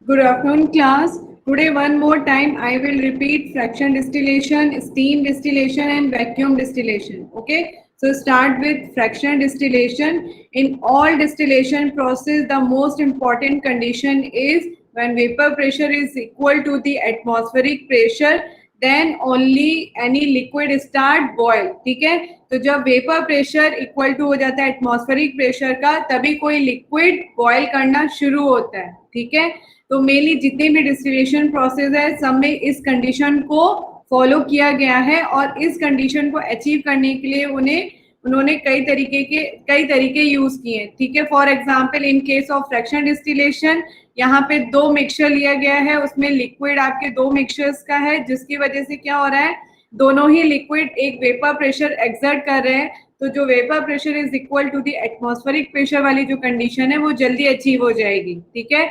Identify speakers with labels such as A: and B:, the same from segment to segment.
A: Good afternoon, class. Today, one more time, I will repeat fraction distillation, steam distillation, and vacuum distillation. Okay. So, start with fraction distillation. In all distillation process, the most important condition is when vapor pressure is equal to the atmospheric pressure, then only any liquid start boil. ठीक है. तो जब vapour pressure equal to हो जाता है atmospheric pressure का, तभी कोई लिक्विड बॉयल करना शुरू होता है. ठीक है. तो मेनली जितने भी डिस्टिलेशन प्रोसेस है, सब में इस कंडीशन को फॉलो किया गया है और इस कंडीशन को अचीव करने के लिए उन्होंने कई तरीके यूज किए. ठीक है. For example, in case of fraction distillation, यहाँ पे 2 मिक्सचर लिया गया है, उसमें लिक्विड आपके 2 मिक्सचर्स का है, जिसकी वजह से क्या हो रहा है, दोनों ही लिक्विड एक वेपर प्रेशर एक्सर्ट कर रहे हैं. तो जो vapour pressure is equal to the atmospheric pressure वाली जो कंडीशन है, वो जल्दी अचीव हो जाएगी. ठीक है.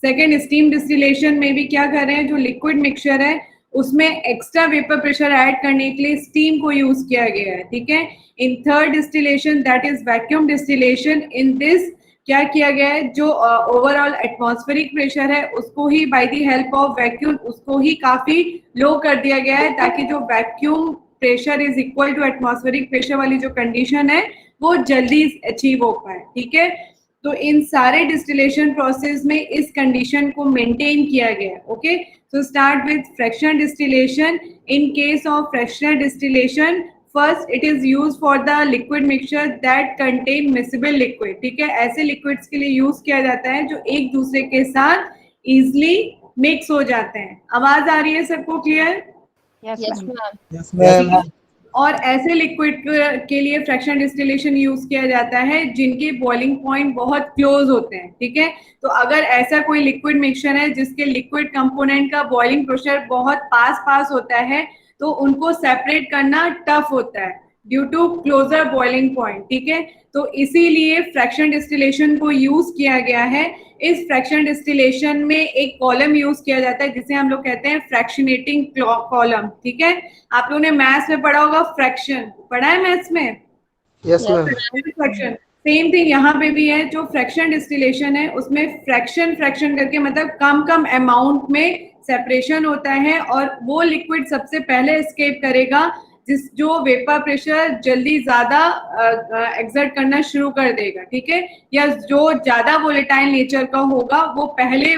A: सेकेंड, स्टीम डिस्टिलेशन में भी क्या कर रहे हैं, जो लिक्विड मिक्सचर है उसमें एक्स्ट्रा वेपर प्रेशर ऐड करने के लिए स्टीम को यूज किया गया है. ठीक है. In third distillation, that is vacuum distillation, in this क्या किया गया है, जो ओवरऑल एटमॉस्फेरिक प्रेशर है उसको ही by the help of vacuum उसको ही काफी लो कर दिया गया है, ताकि जो vacuum pressure is equal to atmospheric pressure वाली जो कंडीशन है वो जल्दी अचीव हो पाए. ठीक है. तो इन सारे डिस्टिलेशन प्रोसेस में इस कंडीशन को मेंटेन किया गया. Okay. So start with fraction distillation. In case of fractional distillation, first it is use for the liquid mixture that contain miscible liquid. ठीक है. ऐसे लिक्विड्स के लिए यूज किया जाता है जो एक दूसरे के साथ इजिली मिक्स हो जाते हैं. आवाज आ रही है सबको क्लियर?
B: Yes ma'am.
A: और ऐसे लिक्विड के लिए फ्रैक्शन डिस्टिलेशन यूज किया जाता है जिनके बॉइलिंग पॉइंट बहुत क्लोज होते हैं. ठीक है. तो अगर ऐसा कोई लिक्विड मिक्सचर है जिसके लिक्विड कंपोनेंट का बॉइलिंग प्रेशर बहुत पास होता है, तो उनको सेपरेट करना टफ होता है due to closure boiling point. ठीक है. तो इसीलिए फ्रैक्शन डिस्टिलेशन को यूज किया गया है. इस फ्रैक्शन डिस्टिलेशन में एक कॉलम यूज किया जाता है जिसे हम लोग कहते हैं फ्रैक्शनेटिंग कॉलम. ठीक है. आप लोगों ने मैथ्स में पढ़ा होगा, फ्रैक्शन पढ़ा है मैथ्स में?
B: Yes ma'am.
A: Fraction same thing यहाँ पे भी है. जो फ्रैक्शन डिस्टिलेशन है उसमें फ्रैक्शन करके मतलब कम अमाउंट में सेपरेशन होता है, और वो लिक्विड सबसे पहले एस्केप करेगा जो वेपर प्रेशर जल्दी ज्यादा एक्सर्ट करना शुरू कर देगा. ठीक है. या जो ज्यादा वोलेटाइल नेचर का होगा, वो पहले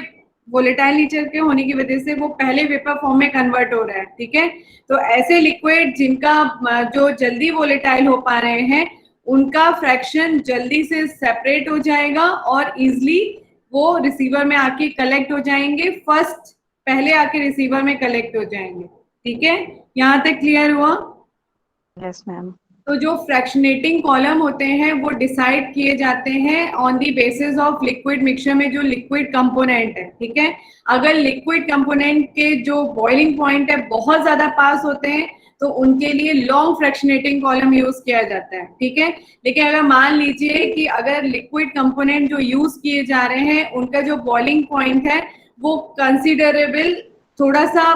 A: वोलेटाइल नेचर के होने की वजह से वो पहले वेपर फॉर्म में कन्वर्ट हो रहा है. ठीक है. तो ऐसे लिक्विड जिनका जो जल्दी वोलेटाइल हो पा रहे हैं, उनका फ्रैक्शन जल्दी से सेपरेट हो जाएगा और इजिली वो रिसीवर में आके कलेक्ट हो जाएंगे. फर्स्ट पहले आके रिसीवर में कलेक्ट हो जाएंगे. ठीक है. यहाँ तक क्लियर हुआ?
C: Yes ma'am.
A: तो जो फ्रैक्शनेटिंग कॉलम होते हैं वो डिसाइड किए जाते हैं on the basis of liquid mixture में जो लिक्विड कंपोनेंट है. ठीक है. अगर लिक्विड कंपोनेंट के जो बॉइलिंग पॉइंट है बहुत ज्यादा पास होते हैं, तो उनके लिए लॉन्ग फ्रैक्शनेटिंग कॉलम यूज किया जाता है. ठीक है. लेकिन अगर मान लीजिए कि अगर लिक्विड कंपोनेंट जो यूज किए जा रहे हैं उनका जो बॉइलिंग पॉइंट है वो कंसिडरेबल थोड़ा सा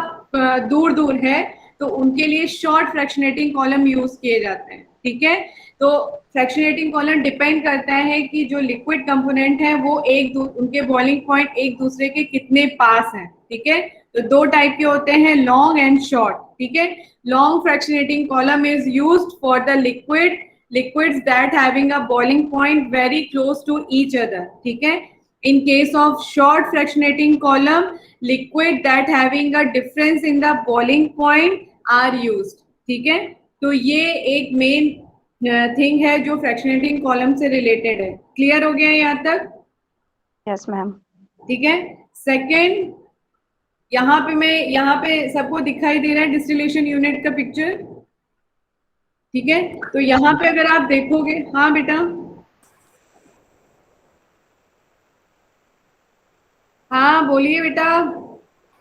A: दूर है, तो उनके लिए शॉर्ट फ्रैक्शनेटिंग कॉलम यूज किए जाते हैं. ठीक है. तो फ्रैक्शनेटिंग कॉलम डिपेंड करता है कि जो लिक्विड कंपोनेंट है वो उनके बॉइलिंग पॉइंट एक दूसरे के कितने पास हैं. ठीक है. तो 2 टाइप के होते हैं, लॉन्ग एंड शॉर्ट. ठीक है. Long fractionating column is used for the liquids that having a boiling point very close to each other. ठीक है. In case of short fractionating column, liquid that having a difference in the boiling point are used. ठीक है. तो ये एक main thing है जो fractionating column से रिलेटेड है. क्लियर हो गया यहाँ तक?
C: Yes ma'am.
A: ठीक है. सेकेंड, यहाँ पे सबको दिखाई दे रहा है डिस्टिलेशन यूनिट का पिक्चर. ठीक है. तो यहाँ पे अगर आप देखोगे, हाँ बेटा, हाँ बोलिए बेटा.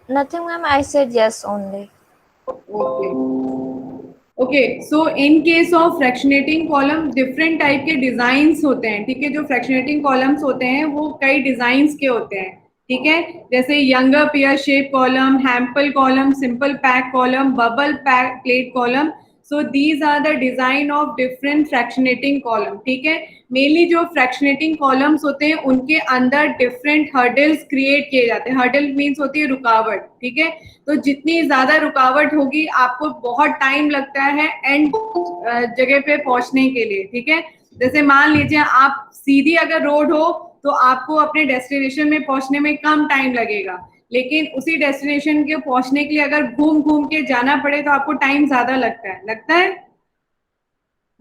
D: Nothing, ma'am. I said yes only.
A: Okay. So in case of fractionating column different type के डिजाइन्स होते हैं. ठीक है. जो फ्रैक्शनेटिंग कॉलम्स होते हैं वो कई डिजाइन्स के होते हैं. ठीक है. जैसे younger pear shape column, Hempel column, simple pack column, bubble pack plate column. So these are the design of different fractionating column, ठीक है। मेनली जो फ्रैक्शनेटिंग कॉलम्स होते हैं उनके अंदर डिफरेंट हर्डल्स क्रिएट किए जाते हैं। हर्डल मीन्स होती है रुकावट, ठीक है। तो जितनी ज्यादा रुकावट होगी आपको बहुत टाइम लगता है एंड जगह पे पहुंचने के लिए, ठीक है। जैसे मान लीजिए आप सीधी अगर रोड हो तो आपको अपने डेस्टिनेशन में पहुंचने में कम टाइम लगेगा, लेकिन उसी डेस्टिनेशन के पहुंचने के लिए अगर घूम घूम के जाना पड़े तो आपको टाइम ज्यादा लगता है।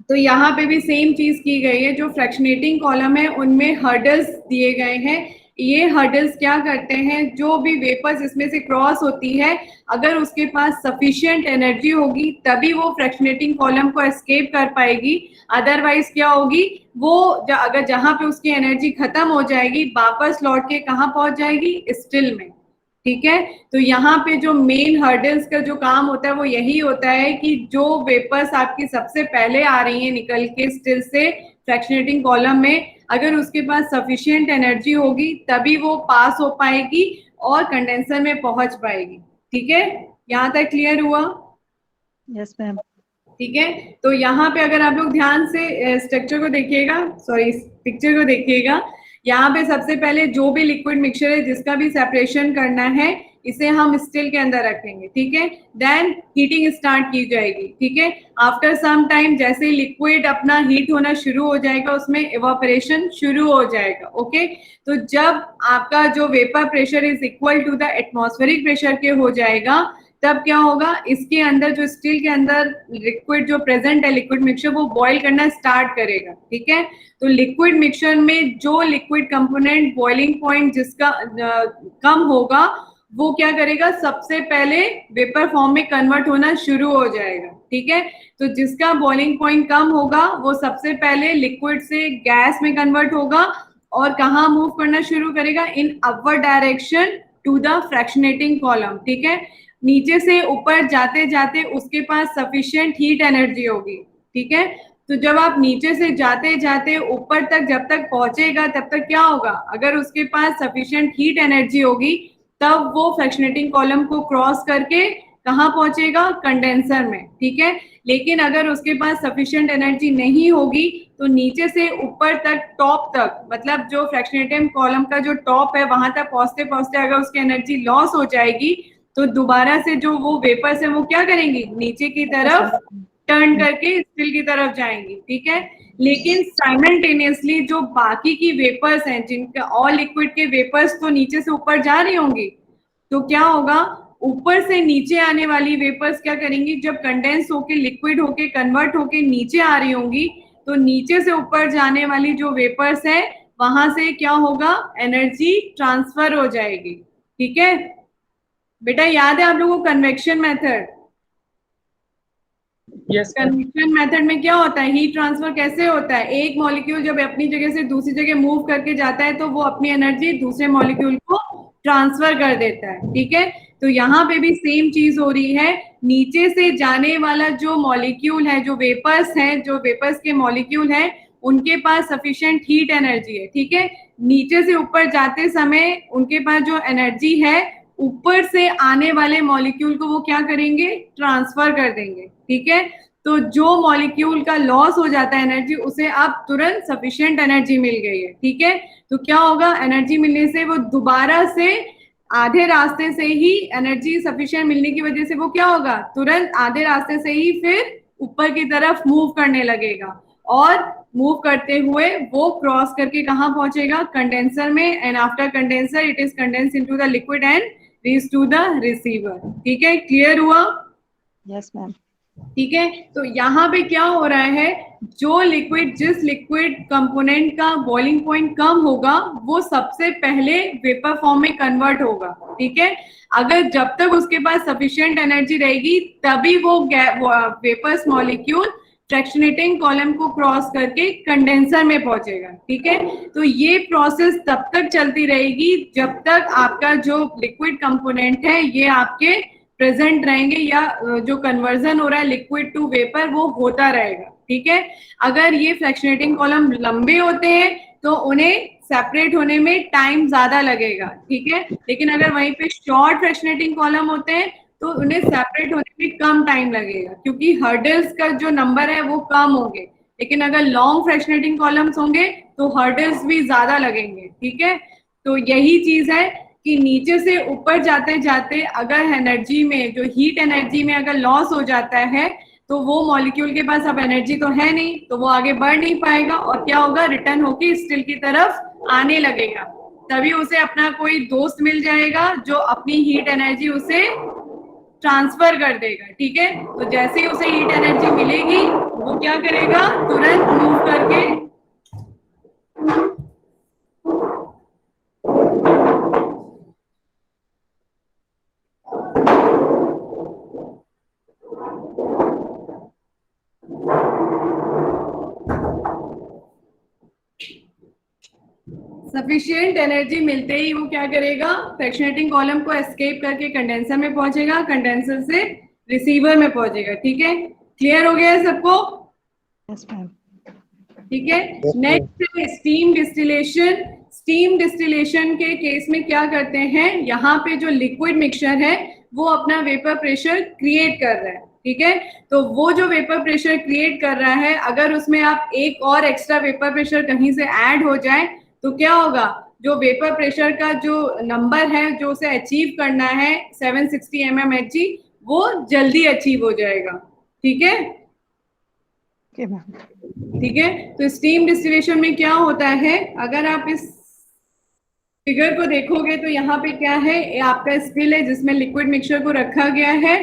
A: तो यहाँ पे भी सेम चीज की गई है। जो फ्रैक्शनेटिंग कॉलम है उनमें हर्डल्स दिए गए हैं। ये हर्डल्स क्या करते हैं, जो भी वेपर्स इसमें से क्रॉस होती है अगर उसके पास सफिशिएंट एनर्जी होगी तभी वो फ्रैक्शनेटिंग कॉलम को एस्केप कर पाएगी। अदरवाइज क्या होगी, वो अगर जहां पे उसकी एनर्जी खत्म हो जाएगी वापस लौट के कहाँ पहुंच जाएगी, स्टिल में, ठीक है। तो यहाँ पे जो मेन हर्डल्स का जो काम होता है वो यही होता है कि जो वेपर्स आपकी सबसे पहले आ रही हैं निकल के स्टिल से फ्रैक्शनेटिंग कॉलम में, अगर उसके पास सफिशिएंट एनर्जी होगी तभी वो पास हो पाएगी और कंडेंसर में पहुंच पाएगी, ठीक है। यहाँ तक क्लियर हुआ?
C: Yes, ma'am.
A: ठीक है। तो यहाँ पे अगर आप लोग ध्यान से स्ट्रक्चर को देखिएगा, सॉरी पिक्चर को देखिएगा, यहाँ पे सबसे पहले जो भी लिक्विड मिक्सचर है जिसका भी सेपरेशन करना है इसे हम स्टिल के अंदर रखेंगे, ठीक है। देन हीटिंग स्टार्ट की जाएगी, ठीक है। आफ्टर सम टाइम जैसे ही लिक्विड अपना हीट होना शुरू हो जाएगा उसमें इवापोरेशन शुरू हो जाएगा, ओके। तो जब आपका जो vapour pressure is equal to the atmospheric pressure के हो जाएगा तब क्या होगा, इसके अंदर जो स्टील के अंदर लिक्विड जो प्रेजेंट है लिक्विड मिक्सचर वो बॉईल करना स्टार्ट करेगा, ठीक है। तो लिक्विड मिक्सचर में जो लिक्विड कंपोनेंट बॉइलिंग पॉइंट जिसका कम होगा वो क्या करेगा, सबसे पहले वेपर फॉर्म में कन्वर्ट होना शुरू हो जाएगा, ठीक है। तो जिसका बॉइलिंग पॉइंट कम होगा वो सबसे पहले लिक्विड से गैस में कन्वर्ट होगा और कहाँ मूव करना शुरू करेगा, in upward direction to the fractionating column, ठीक है। नीचे से ऊपर जाते जाते उसके पास सफिशिएंट हीट एनर्जी होगी, ठीक है। तो जब आप नीचे से जाते जाते ऊपर तक जब तक पहुंचेगा तब तक क्या होगा, अगर उसके पास सफिशिएंट हीट एनर्जी होगी तब वो फ्रैक्शनेटिंग कॉलम को क्रॉस करके कहाँ पहुंचेगा, कंडेंसर में, ठीक है। लेकिन अगर उसके पास सफिशिएंट एनर्जी नहीं होगी तो नीचे से ऊपर तक टॉप तक, मतलब जो फ्रैक्शनेटिंग कॉलम का जो टॉप है वहां तक पहुंचते पहुंचते अगर उसकी एनर्जी लॉस हो जाएगी तो दोबारा से जो वो वेपर्स है वो क्या करेंगी, नीचे की तरफ टर्न करके स्टिल की तरफ जाएंगी, ठीक है। लेकिन साइमल्टेनियसली जो बाकी की वेपर्स हैं जिनका ऑल लिक्विड के वेपर्स तो नीचे से ऊपर जा रही होंगी, तो क्या होगा, ऊपर से नीचे आने वाली वेपर्स क्या करेंगी, जब कंडेंस होके लिक्विड होके कन्वर्ट होके नीचे आ रही होंगी तो नीचे से ऊपर जाने वाली जो वेपर्स है वहां से क्या होगा, एनर्जी ट्रांसफर हो जाएगी, ठीक है। बेटा याद है आप लोगों को convection method?
B: Yes, ma'am.
A: Convection method में क्या होता है, हीट ट्रांसफर कैसे होता है, एक मॉलिक्यूल जब अपनी जगह से दूसरी जगह मूव करके जाता है तो वो अपनी एनर्जी दूसरे मॉलिक्यूल को ट्रांसफर कर देता है, ठीक है। तो यहाँ पे भी सेम चीज हो रही है, नीचे से जाने वाला जो मॉलिक्यूल है, जो वेपर्स हैं, जो वेपर्स के मॉलिक्यूल हैं उनके पास सफिशिएंट हीट एनर्जी है, ठीक है। नीचे से ऊपर जाते समय उनके पास जो एनर्जी है ऊपर से आने वाले मॉलिक्यूल को वो क्या करेंगे, ट्रांसफर कर देंगे, ठीक है। तो जो मॉलिक्यूल का लॉस हो जाता है एनर्जी उसे अब तुरंत सफिशिएंट एनर्जी मिल गई है, ठीक है। तो क्या होगा, एनर्जी मिलने से वो दोबारा से आधे रास्ते से ही एनर्जी सफिशिएंट मिलने की वजह से वो क्या होगा, तुरंत आधे रास्ते से ही फिर ऊपर की तरफ मूव करने लगेगा और मूव करते हुए वो क्रॉस करके कहाँ पहुंचेगा, कंडेंसर में, and after condenser it is condense into the liquid and reach to the receiver, ठीक है। क्लियर हुआ?
C: Yes, ma'am.
A: ठीक है। तो यहाँ पे क्या हो रहा है, जो लिक्विड, जिस लिक्विड कंपोनेंट का बॉइलिंग पॉइंट कम होगा वो सबसे पहले वेपर फॉर्म में कन्वर्ट होगा, ठीक है। अगर जब तक उसके पास सफिशिएंट एनर्जी रहेगी तभी वो वेपर्स मॉलिक्यूल फ्रैक्शनेटिंग कॉलम को क्रॉस करके कंडेंसर में पहुंचेगा, ठीक है। तो ये प्रोसेस तब तक चलती रहेगी जब तक आपका जो लिक्विड कंपोनेंट है ये आपके प्रेजेंट रहेंगे या जो कन्वर्जन हो रहा है लिक्विड टू वेपर वो होता रहेगा, ठीक है। अगर ये फ्रैक्शनेटिंग कॉलम लंबे होते हैं तो उन्हें सेपरेट होने में टाइम ज्यादा लगेगा, ठीक है। लेकिन अगर वहीं पे शॉर्ट फ्रैक्शनेटिंग कॉलम होते हैं तो उन्हें सेपरेट होने में कम टाइम लगेगा, क्योंकि हर्डल्स का जो नंबर है वो कम होंगे। लेकिन अगर लॉन्ग फ्रैक्शनेटिंग कॉलम्स होंगे तो हर्डल्स भी ज्यादा लगेंगे, ठीक है। तो यही चीज है कि नीचे से ऊपर जाते जाते अगर एनर्जी में, जो हीट एनर्जी में अगर लॉस हो जाता है, तो वो मॉलिक्यूल के पास अब एनर्जी तो है नहीं, तो वो आगे बढ़ नहीं पाएगा, और क्या होगा, रिटर्न होके स्टिल की तरफ आने लगेगा। तभी उसे अपना कोई दोस्त मिल जाएगा जो अपनी हीट एनर्जी उसे ट्रांसफर कर देगा, ठीक है। तो जैसे ही उसे हीट एनर्जी मिलेगी, वो क्या करेगा, तुरंत मूव करके सफिशिएंट एनर्जी मिलते ही वो क्या करेगा, फ्रैक्शनेटिंग कॉलम को एस्केप करके कंडेंसर में पहुंचेगा, कंडेंसर से रिसीवर में पहुंचेगा, ठीक है। क्लियर हो गया है सबको?
C: Yes, ma'am.
A: ठीक है। Next steam distillation. Steam distillation के केस में क्या करते हैं, यहाँ पे जो लिक्विड मिक्सचर है वो अपना वेपर प्रेशर क्रिएट कर रहा है, ठीक है। तो वो जो वेपर प्रेशर क्रिएट कर रहा है, अगर उसमें आप एक और एक्स्ट्रा वेपर प्रेशर कहीं से ऐड हो जाए तो क्या होगा, जो वेपर प्रेशर का जो नंबर है जो उसे अचीव करना है 760 mmHg, वो जल्दी अचीव हो जाएगा, ठीक है।
C: Okay, ma'am.
A: ठीक है। तो स्टीम डिस्टिलेशन में क्या होता है, अगर आप इस फिगर को देखोगे तो यहाँ पे क्या है, ये आपका स्टिल है जिसमें लिक्विड मिक्सचर को रखा गया है।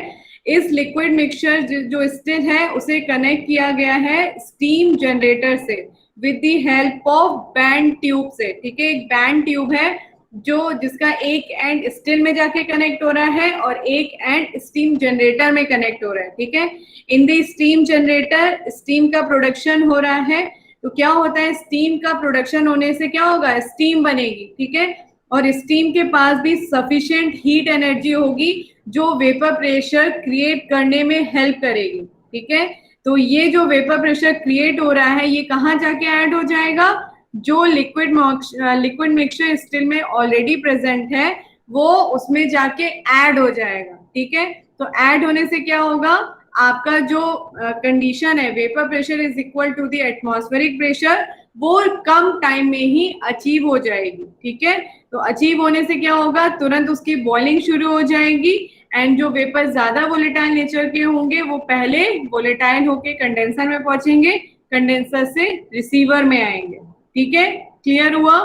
A: इस लिक्विड मिक्सचर जो स्टिल है उसे कनेक्ट किया गया है स्टीम जनरेटर से with the help of band tube से, ठीक है। एक बैंड ट्यूब है जो जिसका एक एंड स्टिल में जाके कनेक्ट हो रहा है और एक एंड स्टीम जनरेटर में कनेक्ट हो रहा है, ठीक है। In the steam generator steam का प्रोडक्शन हो रहा है। तो क्या होता है, स्टीम का प्रोडक्शन होने से क्या होगा, स्टीम बनेगी, ठीक है। और स्टीम के पास भी सफिशिएंट हीट एनर्जी होगी जो वेपर प्रेशर क्रिएट करने में हेल्प करेगी, ठीक है। तो ये जो वेपर प्रेशर क्रिएट हो रहा है ये कहाँ जाके ऐड हो जाएगा, जो लिक्विड मिक्सचर स्टिल में ऑलरेडी प्रेजेंट है वो उसमें जाके ऐड हो जाएगा, ठीक है। तो ऐड होने से क्या होगा, आपका जो कंडीशन है vapour pressure is equal to the atmospheric pressure, वो कम टाइम में ही अचीव हो जाएगी, ठीक है। तो अचीव होने से क्या होगा, तुरंत उसकी बॉइलिंग शुरू हो जाएगी एंड जो वेपर ज्यादा वोलेटाइल नेचर के होंगे वो पहले वोलेटाइल होके कंडेंसर में पहुंचेंगे, कंडेंसर से रिसीवर में आएंगे, ठीक है। क्लियर हुआ?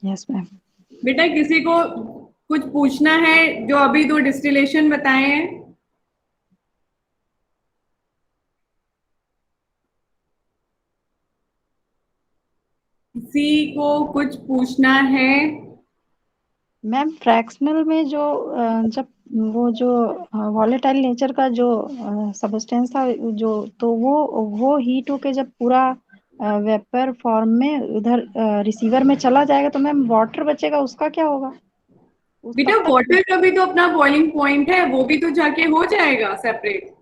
C: Yes, ma'am.
A: बेटा किसी को कुछ पूछना है जो अभी दो डिस्टिलेशन बताए हैं? किसी को कुछ पूछना है?
C: मैम फ्रैक्शनल में जो जब वो जो वॉलेटाइल नेचर का जो सब्सटेंस था जो, तो वो हीट होके जब पूरा वेपर फॉर्म में उधर रिसीवर में चला जाएगा तो मैम वाटर बचेगा, उसका क्या होगा?
A: बेटा वाटर का भी तो अपना बॉइलिंग पॉइंट है, वो भी तो जाके हो जाएगा सेपरेट।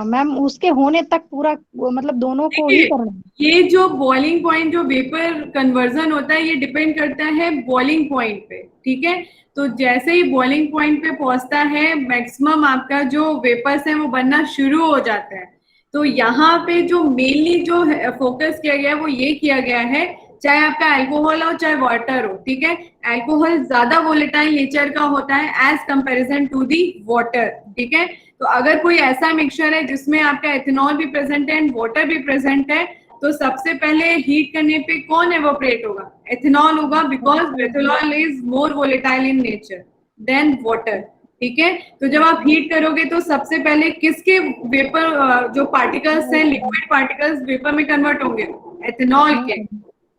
C: मैम उसके होने तक पूरा मतलब दोनों को ही करना है।
A: ये जो बॉइलिंग पॉइंट जो वेपर कन्वर्जन होता है ये डिपेंड करता है बॉइलिंग पॉइंट पे, ठीक है। तो जैसे ही बॉइलिंग पॉइंट पे पहुंचता है मैक्सिमम आपका जो वेपर्स है वो बनना शुरू हो जाता है। तो यहाँ पे जो मेनली जो फोकस किया गया है वो ये किया गया है, चाहे आपका अल्कोहल हो चाहे वाटर हो, ठीक है। अल्कोहल ज्यादा वोलेटाइल नेचर का होता है as comparison to the water, ठीक है। तो अगर कोई ऐसा मिक्सचर है जिसमें आपका एथेनॉल भी प्रेजेंट है एंड वाटर भी प्रेजेंट है, तो सबसे पहले हीट करने पे कौन एवोपरेट होगा, एथेनॉल होगा, because ethanol is more volatile in nature than water, ठीक है। तो जब आप हीट करोगे तो सबसे पहले किसके वेपर जो पार्टिकल्स हैं, लिक्विड पार्टिकल्स वेपर में कन्वर्ट होंगे, एथेनॉल के,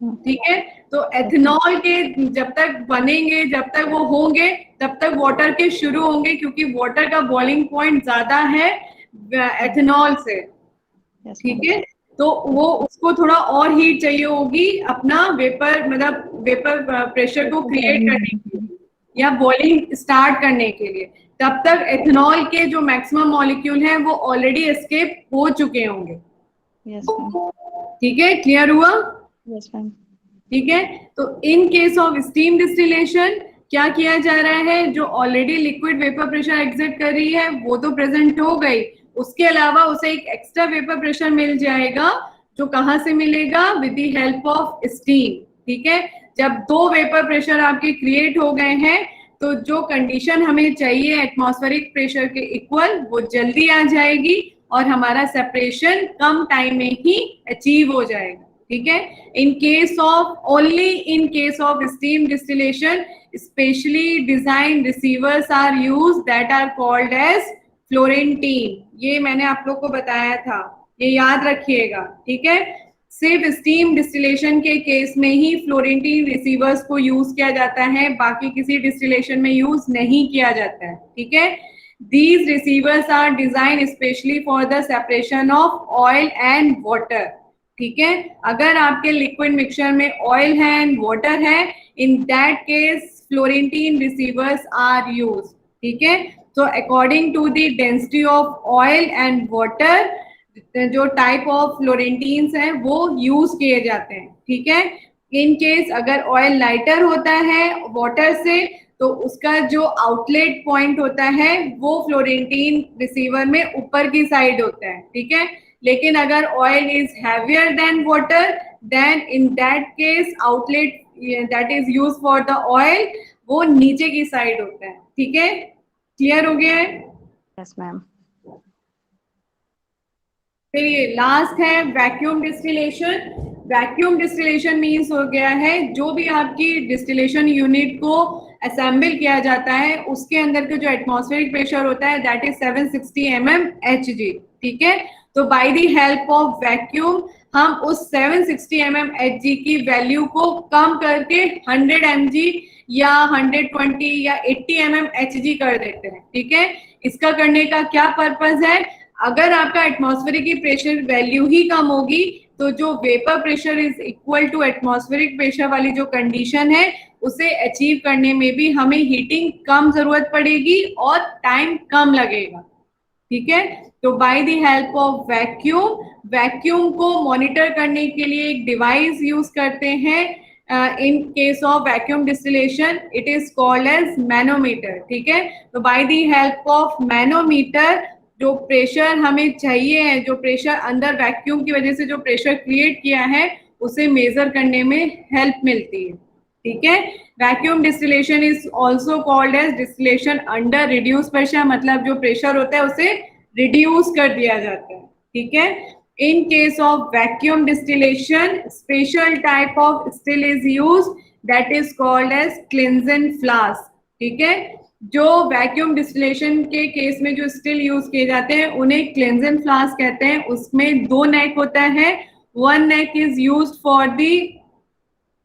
A: ठीक है। तो एथेनॉल के जब तक बनेंगे, जब तक वो होंगे, तब तक वाटर के शुरू होंगे, क्योंकि वाटर का बॉइलिंग पॉइंट ज्यादा है एथेनॉल से, ठीक है। तो वो उसको थोड़ा और हीट चाहिए होगी अपना वेपर मतलब वेपर प्रेशर को क्रिएट करने के लिए या बॉइलिंग स्टार्ट करने के लिए। तब तक एथेनॉल के जो मैक्सिमम मॉलिक्यूल हैं वो ऑलरेडी एस्केप हो चुके होंगे, ठीक है। क्लियर हुआ?
C: Yes ma'am.
A: ठीक है। तो इन केस ऑफ स्टीम डिस्टिलेशन क्या किया जा रहा है, जो already liquid vapour pressure exit कर रही है वो तो प्रेजेंट हो गई, उसके अलावा उसे एक एक्स्ट्रा वेपर प्रेशर मिल जाएगा, जो कहाँ से मिलेगा, with the help of steam. ठीक है, जब दो वेपर प्रेशर आपके क्रिएट हो गए हैं तो जो कंडीशन हमें चाहिए एटमॉस्फेरिक प्रेशर के इक्वल, वो जल्दी आ जाएगी और हमारा सेपरेशन कम टाइम में ही अचीव हो जाएगा। ठीक है, in case of only in case of steam distillation specially design receivers are use that are called as Florentine. ये मैंने आप लोग को बताया था, ये याद रखिएगा। ठीक है, सिर्फ स्टीम डिस्टिलेशन के केस में ही फ्लोरेंटीन रिसीवर्स को यूज किया जाता है, बाकी किसी डिस्टिलेशन में यूज नहीं किया जाता है। ठीक है, these receivers are designed especially for the separation of oil and water। ठीक है, अगर आपके लिक्विड मिक्सचर में ऑयल है एंड वाटर है, in that case Florentine receivers are use. ठीक है, तो according to the density of oil and water जो टाइप ऑफ फ्लोरेंटीन्स हैं वो यूज किए जाते हैं। ठीक है, इन केस अगर ऑयल लाइटर होता है वाटर से तो उसका जो आउटलेट पॉइंट होता है वो फ्लोरेंटीन रिसीवर में ऊपर की साइड होता है। ठीक है, लेकिन अगर oil is heavier than water, then in that case outlet that is use for the oil वो नीचे की साइड होता है। ठीक है, क्लियर हो गया है?
C: Yes ma'am.
A: फिर ये लास्ट है vacuum distillation. Vacuum distillation means हो गया है जो भी आपकी डिस्टिलेशन यूनिट को असेंबल किया जाता है उसके अंदर का जो एटमॉस्फेरिक प्रेशर होता है दैट इज 760 mmHg। ठीक है, तो by the help of vacuum हम उस 760 mmHg की वैल्यू को कम करके 100 mg या 120 या 80 mmHg कर देते हैं। ठीक है, इसका करने का क्या पर्पस है, अगर आपका एटमॉस्फेरिक की प्रेशर वैल्यू ही कम होगी तो जो vapour pressure is equal to atmospheric pressure वाली जो कंडीशन है उसे अचीव करने में भी हमें हीटिंग कम जरूरत पड़ेगी और टाइम कम लगेगा। ठीक है, तो by the help of vacuum, vacuum को मॉनिटर करने के लिए एक डिवाइस यूज करते हैं। In case of vacuum distillation it is called as manometer. ठीक है, तो by the help of manometer जो प्रेशर हमें चाहिए है, जो प्रेशर अंदर वैक्यूम की वजह से जो प्रेशर क्रिएट किया है उसे मेजर करने में हेल्प मिलती है। ठीक है, vacuum distillation is also called as distillation under reduce pressure, मतलब जो प्रेशर होता है उसे रिड्यूस कर दिया जाता है। ठीक है, in case of vacuum distillation special type of still is used that is called as Claisen flask. ठीक है, जो वैक्यूम डिस्टिलेशन के केस में जो स्टिल यूज किए जाते हैं उन्हें क्लिंजन फ्लास्क कहते हैं। उसमें दो नेक होता है, one neck is used for the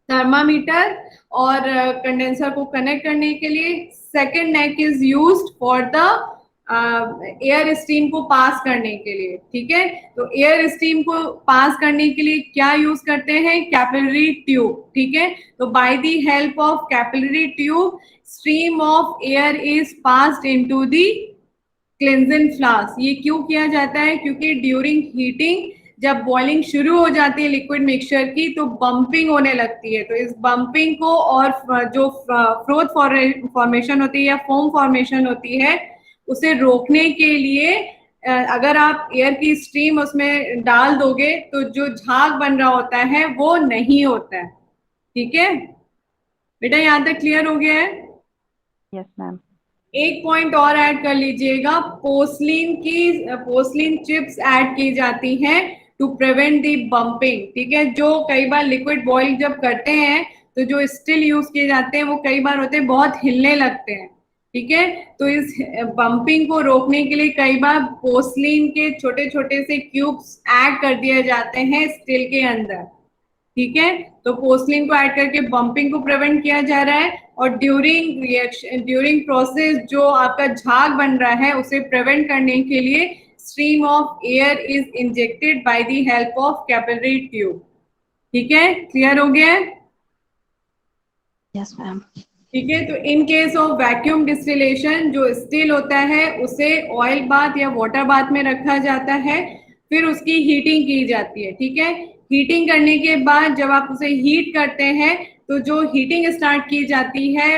A: thermometer और कंडेंसर को कनेक्ट करने के लिए, second neck is used for the air stream को पास करने के लिए। ठीक है, तो एयर स्ट्रीम को पास करने के लिए क्या यूज करते हैं, कैपिलरी ट्यूब। ठीक है, तो by the help of capillary tube stream of air is passed into the Claisen flask. ये क्यों किया जाता है, क्योंकि ड्यूरिंग हीटिंग जब बॉइलिंग शुरू हो जाती है लिक्विड मिक्सचर की तो बम्पिंग होने लगती है, तो इस बम्पिंग को और जो फ्रोथ फॉर्मेशन होती है या फोम फॉर्मेशन होती है उसे रोकने के लिए अगर आप एयर की स्ट्रीम उसमें डाल दोगे तो जो झाग बन रहा होता है वो नहीं होता है। ठीक है बेटा, यहाँ तक क्लियर हो गया है?
C: Yes ma'am.
A: एक पॉइंट और ऐड कर लीजिएगा, पोर्सलिन चिप्स ऐड की जाती हैं टू प्रिवेंट दी बम्पिंग। ठीक है, जो कई बार लिक्विड बॉईल जब करते हैं तो जो स्टिल यूज किए जाते हैं वो कई बार होते हैं बहुत हिलने लगते हैं। ठीक है, तो इस बम्पिंग को रोकने के लिए कई बार पोर्सलिन के छोटे छोटे से क्यूब्स ऐड कर दिए जाते हैं स्टिल के अंदर। ठीक है, तो पोर्सलिन को ऐड करके बम्पिंग को प्रिवेंट किया जा रहा है और ड्यूरिंग प्रोसेस जो आपका झाग बन रहा है उसे प्रिवेंट करने के लिए stream of air is injected bye the help of capillary tube. ठीक है, क्लियर हो गया?
C: Yes ma'am.
A: ठीक है, तो इन केस ऑफ वैक्यूम डिस्टिलेशन जो स्टील होता है उसे ऑयल बाथ या वाटर बाथ में रखा जाता है, फिर उसकी हीटिंग की जाती है। ठीक है, हीटिंग करने के बाद जब आप उसे हीट करते हैं तो जो हीटिंग स्टार्ट की जाती है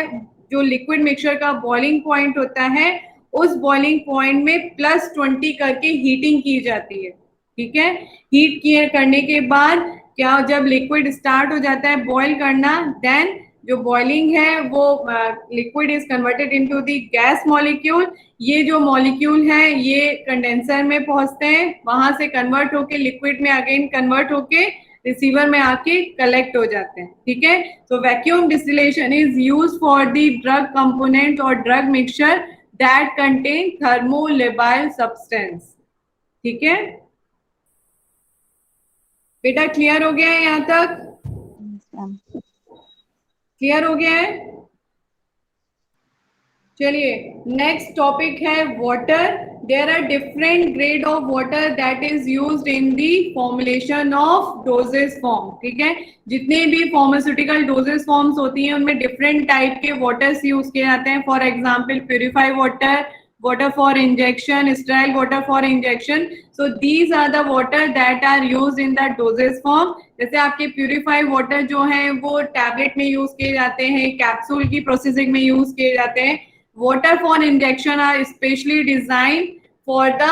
A: जो लिक्विड मिक्सचर का बॉइलिंग पॉइंट होता है, उस बॉइलिंग पॉइंट में +20 करके हीटिंग की जाती है, ठीक है। हीट किए करने के बाद क्या, जब लिक्विड स्टार्ट हो जाता है बॉईल करना, देन जो बॉइलिंग है वो liquid is converted into the gas molecule. ये जो मॉलिक्यूल है ये कंडेंसर में पहुंचते हैं, वहां से कन्वर्ट होके लिक्विड में अगेन कन्वर्ट होके रिसीवर में आके कलेक्ट हो जाते हैं, ठीक है। तो vacuum distillation is used for the drug component और drug mixture that contain thermolabile substance, ठीक है। बेटा क्लियर हो गया है यहाँ तक? क्लियर हो गया है? चलिए नेक्स्ट टॉपिक है water. There are different grade of water that is used in the formulation of doses form, ठीक है। जितने भी फार्मास्यूटिकल डोजेस फॉर्म्स होती हैं उनमें डिफरेंट टाइप के वाटर्स यूज किए जाते हैं। For example purified water, water for injection, sterile water for injection. So these are the water that are used in the dosage form. जैसे आपके प्यूरिफाइड वाटर जो हैं वो टैबलेट में यूज किए जाते हैं, कैप्सूल की प्रोसेसिंग में यूज किए जाते हैं। Water for injection are specially design for the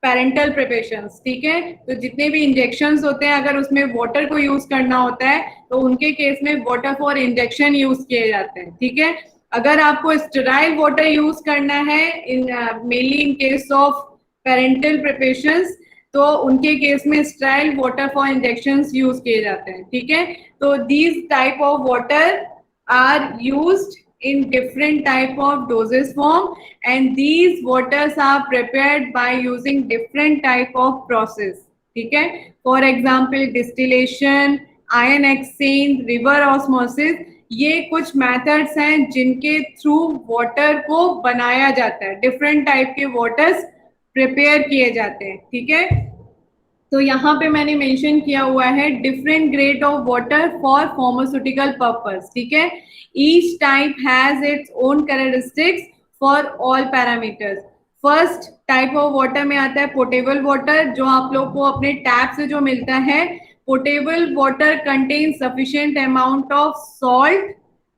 A: parental preparations, ठीक है। तो जितने भी इंजेक्शंस होते हैं अगर उसमें वाटर को यूज करना होता है तो उनके केस में वाटर फॉर इंजेक्शन यूज किए जाते हैं, ठीक है। अगर आपको स्टेराइल वाटर यूज करना है in mainly in case of parenteral preparations, तो उनके केस में sterile water for injections use किए जाते हैं, ठीक है। तो these type of water are used in different type of dosage form and these waters are prepared by using different type of process, ठीक है। For example distillation, ion exchange, river osmosis, ये कुछ methods हैं जिनके through water को बनाया जाता है, डिफरेंट टाइप के वाटर्स प्रिपेयर किए जाते हैं, ठीक है। तो यहाँ पे मैंने मेंशन किया हुआ है different grade of water for pharmaceutical purpose, ठीक है। Each type has its own characteristics for all parameters. First type of water में आता है पोर्टेबल वाटर, जो आप लोग को अपने टैप से जो मिलता है। Portable water contain sufficient amount of salt,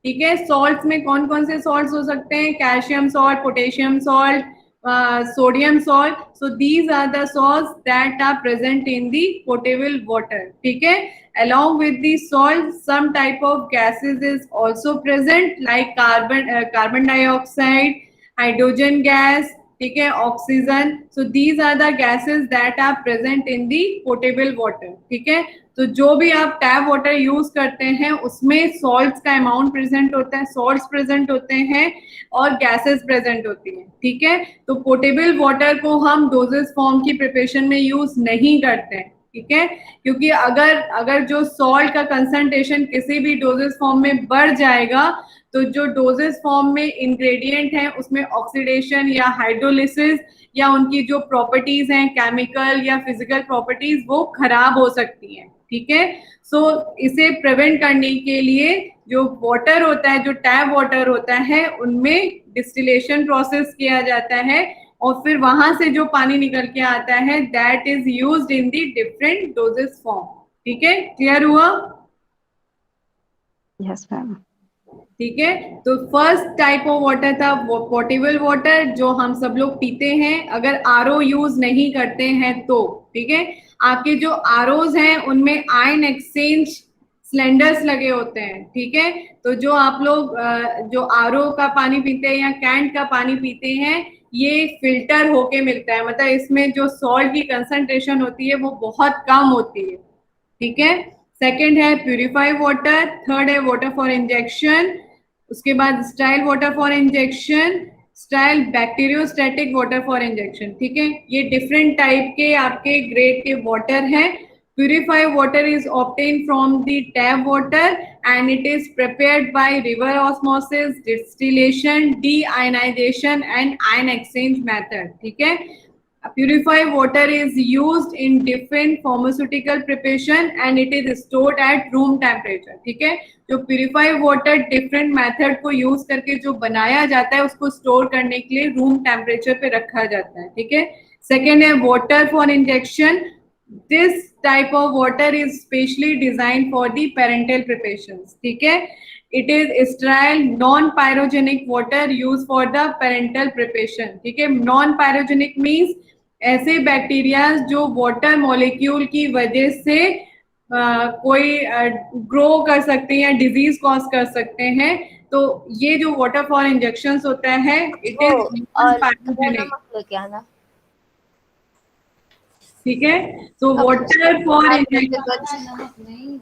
A: ठीक है। सॉल्ट्स में कौन कौन से सॉल्ट्स हो सकते हैं? Calcium salt, potassium salt, sodium salt. So these are the salts that are present in the potable water, ठीक है। Along with the salt, some type of gases is also present like carbon dioxide, hydrogen gas, ठीक है, oxygen. So these are the gases that are present in the potable water, ठीक है। तो जो भी आप टैप वाटर यूज करते हैं उसमें सॉल्ट्स का अमाउंट प्रेजेंट होता है, सॉल्ट्स प्रेजेंट होते हैं और गैसेस प्रेजेंट होती हैं, ठीक है। तो पोर्टेबल वाटर को हम डोजेस फॉर्म की प्रिपरेशन में यूज नहीं करते हैं, ठीक है, क्योंकि अगर जो सॉल्ट का कंसंट्रेशन किसी भी डोजेस फॉर्म में बढ़ जाएगा तो जो डोजेस फॉर्म में इंग्रेडिएंट हैं उसमें ऑक्सीडेशन या हाइड्रोलिसिस या उनकी जो प्रॉपर्टीज हैं केमिकल या फिजिकल प्रॉपर्टीज वो खराब हो सकती हैं, ठीक है। सो इसे प्रिवेंट करने के लिए जो वाटर होता है, जो टैप वाटर होता है, उनमें डिस्टिलेशन प्रोसेस किया जाता है और फिर वहां से जो पानी निकल के आता है that is used in the different doses form, ठीक है। क्लियर हुआ?
C: Yes ma'am.
A: ठीक है। तो फर्स्ट टाइप ऑफ वाटर था पोर्टेबल वाटर, जो हम सब लोग पीते हैं अगर आरओ यूज नहीं करते हैं तो, ठीक है। आपके जो आरओज हैं उनमें आयन एक्सचेंज सिलेंडर्स लगे होते हैं, ठीक है। तो जो आप लोग जो आरओ का पानी पीते हैं या कैंट का पानी पीते हैं ये फिल्टर होके मिलता है, मतलब इसमें जो सॉल्ट की कंसंट्रेशन होती है वो बहुत कम होती है, ठीक है। सेकेंड है प्यूरिफाइड वाटर, थर्ड है वाटर फॉर इंजेक्शन, उसके बाद style water for injection, style bacteriostatic water for injection, ठीक है। ये डिफरेंट टाइप के आपके ग्रेड के वाटर हैं। Purified water is obtained from the tap water and it is prepared by river osmosis, distillation, deionization and ion exchange method, ठीक है। Purified water is used in different pharmaceutical preparation and it is stored at room temperature, ठीक है। जो purified water different method को use करके जो बनाया जाता है उसको store करने के लिए room temperature पे रखा जाता है, ठीक है। Second है water for injection. This type of water is specially designed for the parental preparations, ठीक है। It is sterile non pyrogenic water use for the parental preparation. ठीक है, नॉन पायरोजेनिक मीन्स ऐसे बैक्टीरिया जो वाटर मॉलिक्यूल की वजह से कोई ग्रो कर सकते हैं या डिजीज कॉज कर सकते हैं। तो ये जो वाटर फॉर इंजेक्शंस होता है इट इज नॉन
D: और
A: पायरोजेनिक।
D: नमक लेके आना।
A: ठीक है, तो water for injection,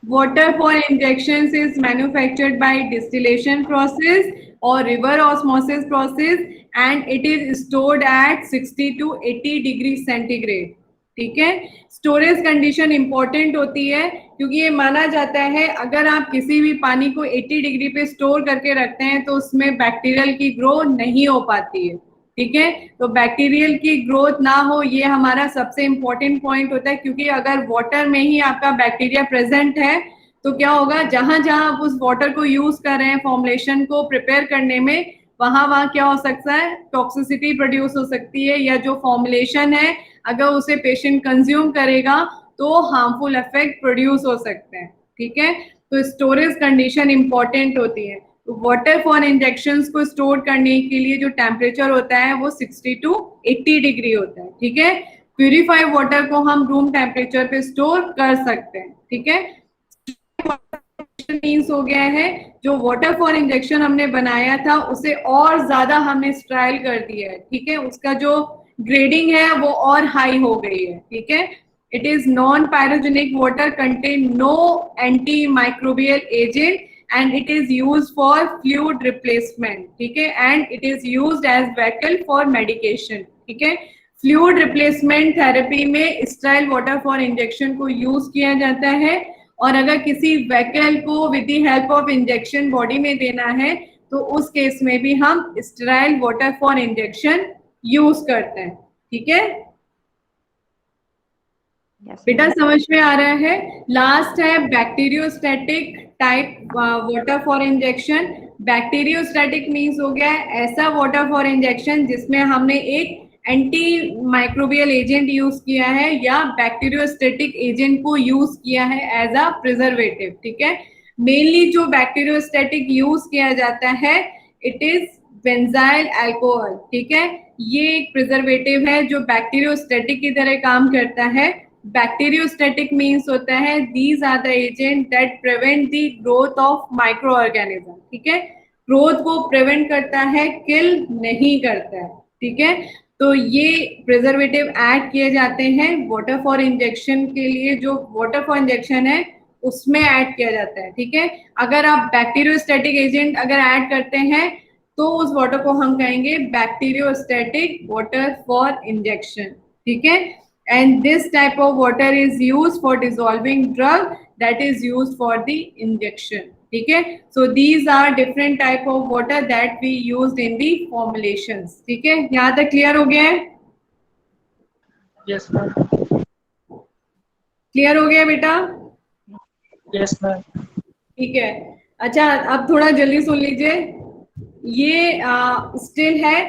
A: water for injections is manufactured by distillation process or river osmosis process and it is stored at 60 to 80 degree centigrade। ठीक है, स्टोरेज कंडीशन इंपॉर्टेंट होती है क्योंकि ये माना जाता है अगर आप किसी भी पानी को 80 डिग्री पे स्टोर करके रखते हैं तो उसमें बैक्टीरियल की ग्रो नहीं हो पाती है। ठीक है, तो बैक्टीरियल की ग्रोथ ना हो ये हमारा सबसे इम्पोर्टेंट पॉइंट होता है, क्योंकि अगर वाटर में ही आपका बैक्टीरिया प्रेजेंट है तो क्या होगा, जहां जहां आप उस वाटर को यूज कर रहे हैं फॉर्मुलेशन को प्रिपेयर करने में, वहां क्या हो सकता है, टॉक्सिसिटी प्रोड्यूस हो सकती है, या जो फॉर्मुलेशन है अगर उसे पेशेंट कंज्यूम करेगा तो हार्मफुल इफेक्ट प्रोड्यूस हो सकते हैं। ठीक है, तो स्टोरेज कंडीशन इंपॉर्टेंट होती है। तो वाटर फॉर इंजेक्शंस को स्टोर करने के लिए जो टेम्परेचर होता है वो 60 टू 80 डिग्री होता है। ठीक है, प्यूरिफाइड वाटर को हम रूम टेम्परेचर पे स्टोर कर सकते हैं। ठीक है, मीन्स हो गया है जो वाटर फॉर इंजेक्शन हमने बनाया था उसे और ज्यादा हमने स्टेराइल कर दिया है। ठीक है, उसका जो ग्रेडिंग है वो और हाई हो गई है। ठीक है, it is non pyrogenic water contain no anti microbial agent and it is used for fluid replacement। ठीक है, and it is used as vehicle for medication। ठीक है, फ्लूइड रिप्लेसमेंट थेरेपी में स्टेराइल वाटर फॉर इंजेक्शन को use किया जाता है, और अगर किसी वेहिकल को with the help of injection body में देना है तो उस केस में भी हम sterile water for injection use करते हैं। ठीक है, बेटा समझ में आ रहा है। लास्ट है bacteriostatic type water for injection. Bacteriostatic means हो गया ऐसा वाटर फॉर इंजेक्शन जिसमें हमने एक एंटी माइक्रोबियल एजेंट यूज किया है या बैक्टीरियोस्टैटिक एजेंट को यूज किया है एज अ प्रिजर्वेटिव। ठीक है, मेनली जो बैक्टीरियोस्टैटिक यूज किया जाता है इट इज बेंजाइल अल्कोहल। ठीक है, ये एक प्रिजर्वेटिव है जो बैक्टीरियोस्टैटिक की तरह काम करता है। बैक्टीरियोस्टैटिक मीन्स होता है these are the agent that prevent the growth of micro organism. ठीक है, ग्रोथ को प्रिवेंट करता है, किल नहीं करता है। ठीक है, तो ये प्रिजर्वेटिव ऐड किए जाते हैं वाटर फॉर इंजेक्शन के लिए, जो वाटर फॉर इंजेक्शन है उसमें ऐड किया जाता है। ठीक है, अगर आप बैक्टीरियोस्टैटिक एजेंट अगर ऐड करते हैं तो उस वाटर को हम कहेंगे बैक्टीरियोस्टैटिक वाटर फॉर इंजेक्शन। ठीक है, and this type of water is used for dissolving drug that is used for the injection। ठीक है, so these are different type of water that we used in the formulations। ठीक है, यहाँ तक clear हो गया है?
B: Yes ma'am।
A: क्लियर हो गया बेटा?
B: Yes ma'am।
A: ठीक है, अच्छा अब थोड़ा जल्दी सुन लीजिए। ये स्टिल है,